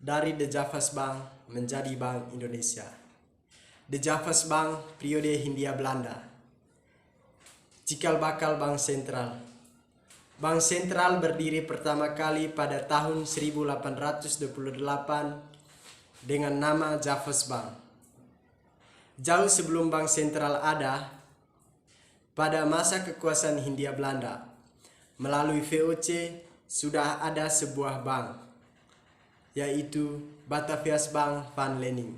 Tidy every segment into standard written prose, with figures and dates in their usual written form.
dari The Javas Bank menjadi Bank Indonesia. The Javas Bank periode Hindia Belanda. Cikal bakal Bank Sentral. Bank Sentral berdiri pertama kali pada tahun 1828 dengan nama Javas Bank. Jauh sebelum Bank Sentral ada, pada masa kekuasaan Hindia Belanda, melalui VOC sudah ada sebuah bank, yaitu Batavias Bank van Lening.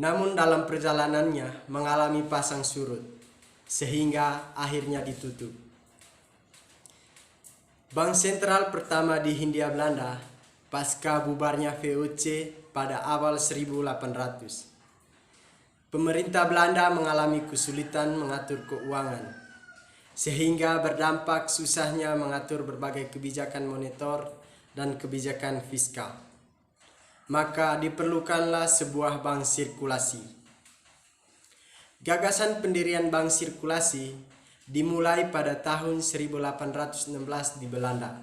Namun dalam perjalanannya mengalami pasang surut, sehingga akhirnya ditutup. Bank sentral pertama di Hindia Belanda pasca bubarnya VOC pada awal 1800. Pemerintah Belanda mengalami kesulitan mengatur keuangan, sehingga berdampak susahnya mengatur berbagai kebijakan moneter dan kebijakan fiskal. Maka diperlukanlah sebuah bank sirkulasi. Gagasan pendirian bank sirkulasi dimulai pada tahun 1816 di Belanda.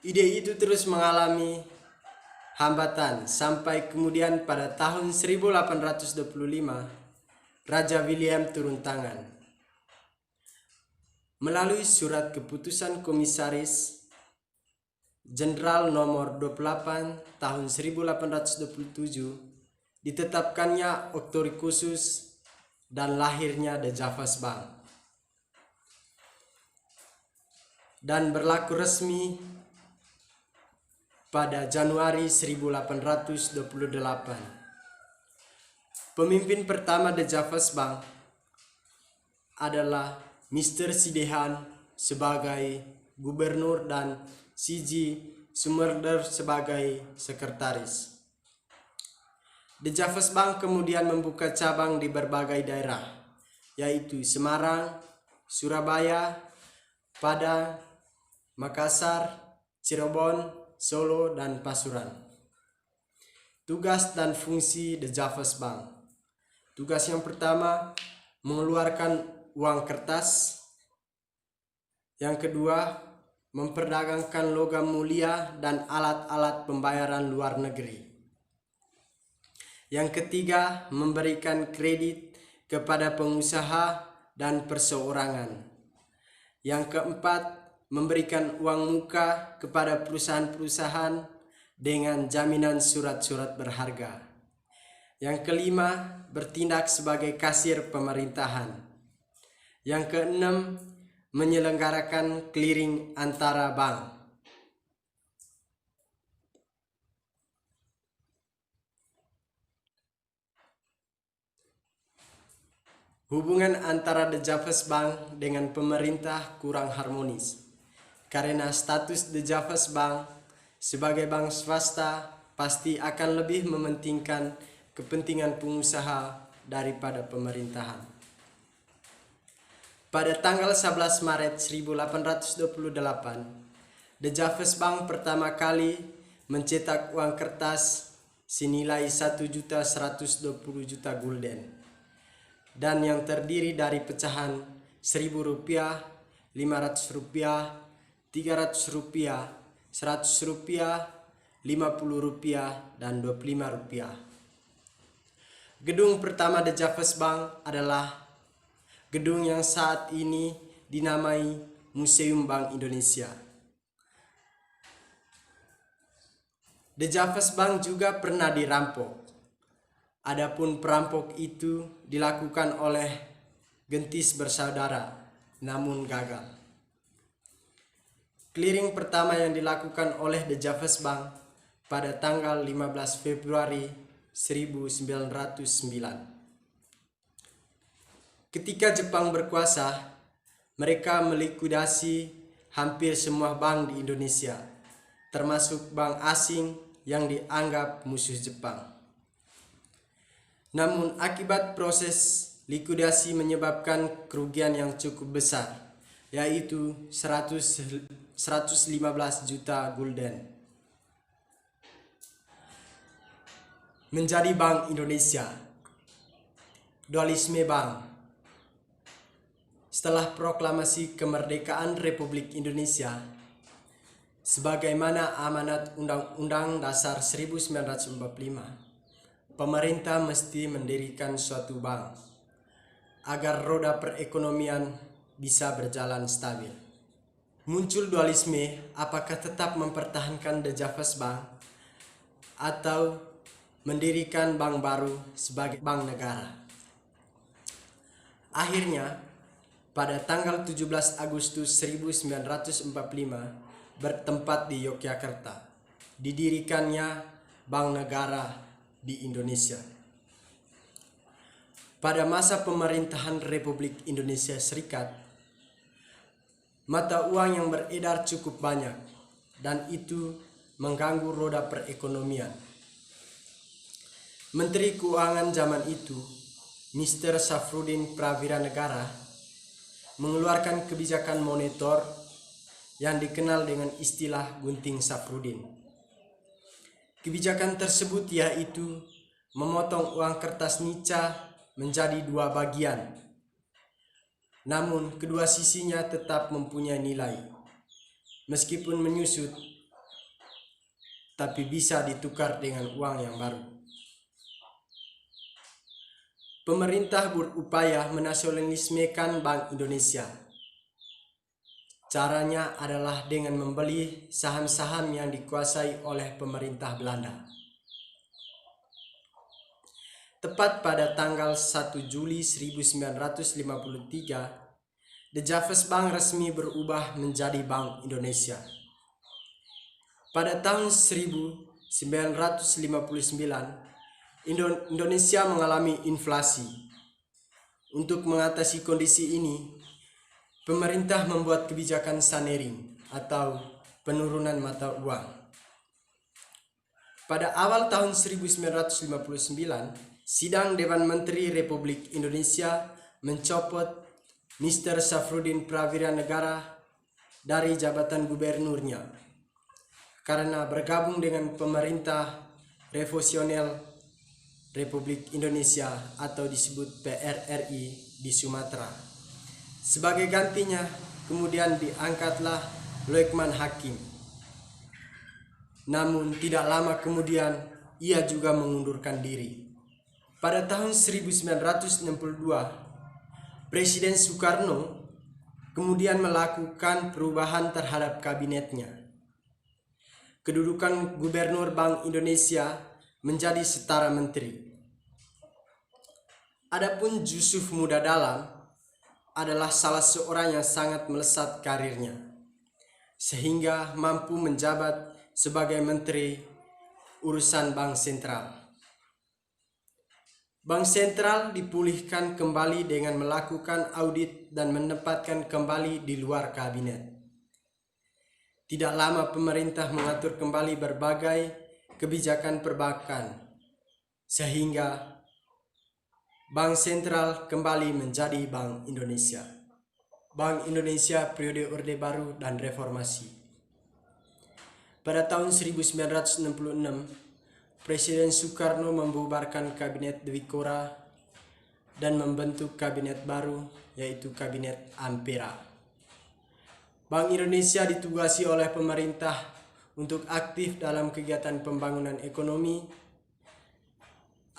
Ide itu terus mengalami hambatan sampai kemudian pada tahun 1825 Raja William turun tangan. Melalui surat keputusan Komisaris Jenderal nomor 28 tahun 1827 ditetapkannya otori khusus dan lahirnya The Javas Bank. Dan berlaku resmi pada Januari 1828. Pemimpin pertama The Javas Bank adalah Mr. Sidehan sebagai gubernur dan C.G. Sumerder sebagai sekretaris. The Javas Bank kemudian membuka cabang di berbagai daerah, yaitu Semarang, Surabaya, Padang, Makassar, Cirebon, Solo, dan Pasuruan. Tugas dan fungsi The Javas Bank. Tugas yang pertama, mengeluarkan uang kertas. Yang kedua, memperdagangkan logam mulia dan alat-alat pembayaran luar negeri. Yang ketiga, memberikan kredit kepada pengusaha dan perseorangan. Yang keempat, memberikan uang muka kepada perusahaan-perusahaan dengan jaminan surat-surat berharga. Yang kelima, bertindak sebagai kasir pemerintahan. Yang keenam, menyelenggarakan clearing antara bank. Hubungan antara The Javas Bank dengan pemerintah kurang harmonis, karena status The Javas Bank sebagai bank swasta pasti akan lebih mementingkan kepentingan pengusaha daripada pemerintahan. Pada tanggal 11 Maret 1828, The Javas Bank pertama kali mencetak uang kertas senilai 1.120 juta gulden dan yang terdiri dari pecahan Rp1.000, Rp500, Rp300, Rp100, Rp50, dan Rp25. Gedung pertama The Javas Bank adalah gedung yang saat ini dinamai Museum Bank Indonesia. The Javas Bank juga pernah dirampok. Adapun perampok itu dilakukan oleh Gentis bersaudara, namun gagal. Clearing pertama yang dilakukan oleh The Javas Bank pada tanggal 15 Februari 1909. Ketika Jepang berkuasa, mereka melikuidasi hampir semua bank di Indonesia, termasuk bank asing yang dianggap musuh Jepang. Namun akibat proses likuidasi menyebabkan kerugian yang cukup besar, yaitu 115 juta gulden. Menjadi Bank Indonesia. Dualisme bank. Setelah proklamasi kemerdekaan Republik Indonesia, Sebagaimana amanat Undang-Undang Dasar 1945, pemerintah mesti mendirikan suatu bank agar roda perekonomian bisa berjalan stabil. Muncul dualisme, apakah tetap mempertahankan The Javas Bank atau mendirikan bank baru sebagai bank negara. Akhirnya, pada tanggal 17 Agustus 1945 bertempat di Yogyakarta, didirikannya Bank Negara di Indonesia. Pada masa pemerintahan Republik Indonesia Serikat, mata uang yang beredar cukup banyak dan itu mengganggu roda perekonomian. Menteri Keuangan zaman itu, Mr. Safrudin Prawira Negara, mengeluarkan kebijakan moneter yang dikenal dengan istilah gunting Safrudin. Kebijakan tersebut yaitu memotong uang kertas nica menjadi dua bagian, namun kedua sisinya tetap mempunyai nilai, meskipun menyusut, tapi bisa ditukar dengan uang yang baru. Pemerintah berupaya menasionalismekan Bank Indonesia. Caranya adalah dengan membeli saham-saham yang dikuasai oleh pemerintah Belanda. Tepat pada tanggal 1 Juli 1953, The Javas Bank resmi berubah menjadi Bank Indonesia. Pada tahun 1959, Indonesia mengalami inflasi. Untuk mengatasi kondisi ini, pemerintah membuat kebijakan sanering atau penurunan mata uang. Pada awal tahun 1959, Sidang Dewan Menteri Republik Indonesia mencopot Mr. Safrudin Prawira Negara dari jabatan gubernurnya karena bergabung dengan pemerintah revolusioner Republik Indonesia atau disebut PRRI di Sumatera. Sebagai gantinya, kemudian diangkatlah Loekman Hakim. Namun tidak lama kemudian ia juga mengundurkan diri. Pada tahun 1962, Presiden Soekarno kemudian melakukan perubahan terhadap kabinetnya. Kedudukan Gubernur Bank Indonesia menjadi setara menteri. Adapun Jusuf Muda Dalam adalah salah seorang yang sangat melesat karirnya, sehingga mampu menjabat sebagai Menteri Urusan Bank Sentral. Bank Sentral dipulihkan kembali dengan melakukan audit dan menempatkan kembali di luar kabinet. Tidak lama pemerintah mengatur kembali berbagai kebijakan perbankan, sehingga Bank Sentral kembali menjadi Bank Indonesia. Bank Indonesia periode Orde Baru dan Reformasi. Pada tahun 1966, Presiden Soekarno membubarkan Kabinet Dwi Kora dan membentuk kabinet baru, yaitu Kabinet Ampera. Bank Indonesia ditugasi oleh pemerintah untuk aktif dalam kegiatan pembangunan ekonomi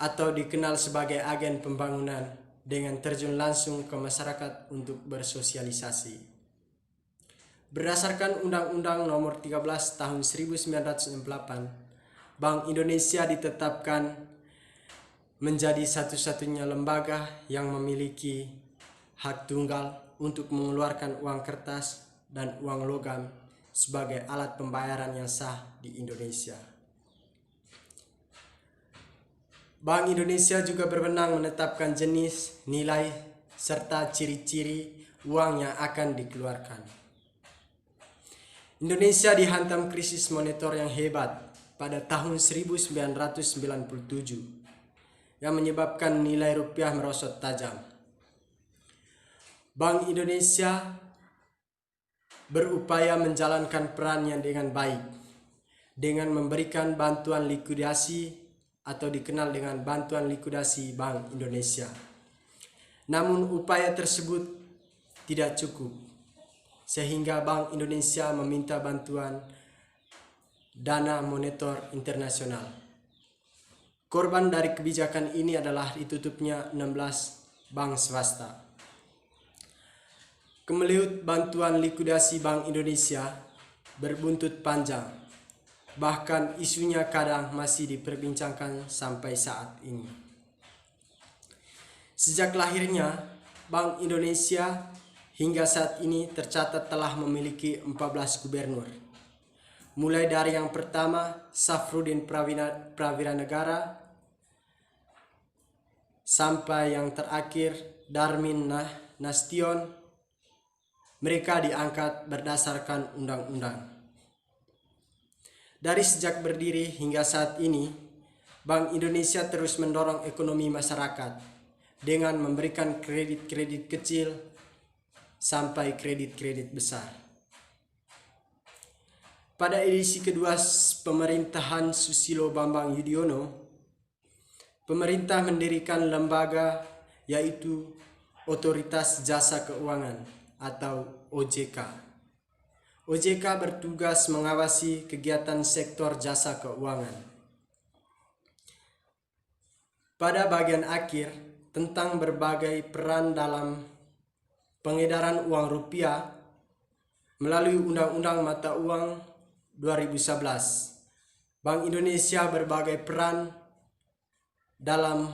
atau dikenal sebagai agen pembangunan dengan terjun langsung ke masyarakat untuk bersosialisasi. Berdasarkan Undang-Undang Nomor 13 Tahun 1968, Bank Indonesia ditetapkan menjadi satu-satunya lembaga yang memiliki hak tunggal untuk mengeluarkan uang kertas dan uang logam sebagai alat pembayaran yang sah di Indonesia. Bank Indonesia juga berwenang menetapkan jenis, nilai, serta ciri-ciri uang yang akan dikeluarkan. Indonesia dihantam krisis moneter yang hebat pada tahun 1997 yang menyebabkan nilai rupiah merosot tajam. Bank Indonesia berupaya menjalankan perannya dengan baik dengan memberikan bantuan likuidasi atau dikenal dengan bantuan likuidasi Bank Indonesia. Namun upaya tersebut tidak cukup, sehingga Bank Indonesia meminta bantuan Dana Moneter Internasional. Korban dari kebijakan ini adalah ditutupnya 16 bank swasta. Kemeliut bantuan likuidasi Bank Indonesia berbuntut panjang, bahkan isunya kadang masih diperbincangkan sampai saat ini. Sejak lahirnya, Bank Indonesia hingga saat ini tercatat telah memiliki 14 gubernur. Mulai dari yang pertama, Safrudin Prawira Negara, sampai yang terakhir, Darmin Nasution. Mereka diangkat berdasarkan undang-undang. Dari sejak berdiri hingga saat ini, Bank Indonesia terus mendorong ekonomi masyarakat dengan memberikan kredit-kredit kecil sampai kredit-kredit besar. Pada edisi kedua pemerintahan Susilo Bambang Yudhoyono, pemerintah mendirikan lembaga yaitu Otoritas Jasa Keuangan atau OJK. OJK bertugas mengawasi kegiatan sektor jasa keuangan. Pada bagian akhir, tentang berbagai peran dalam pengedaran uang rupiah melalui Undang-Undang Mata Uang 2011, Bank Indonesia berbagai peran dalam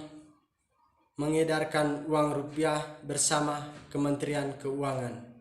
mengedarkan uang rupiah bersama Kementerian Keuangan.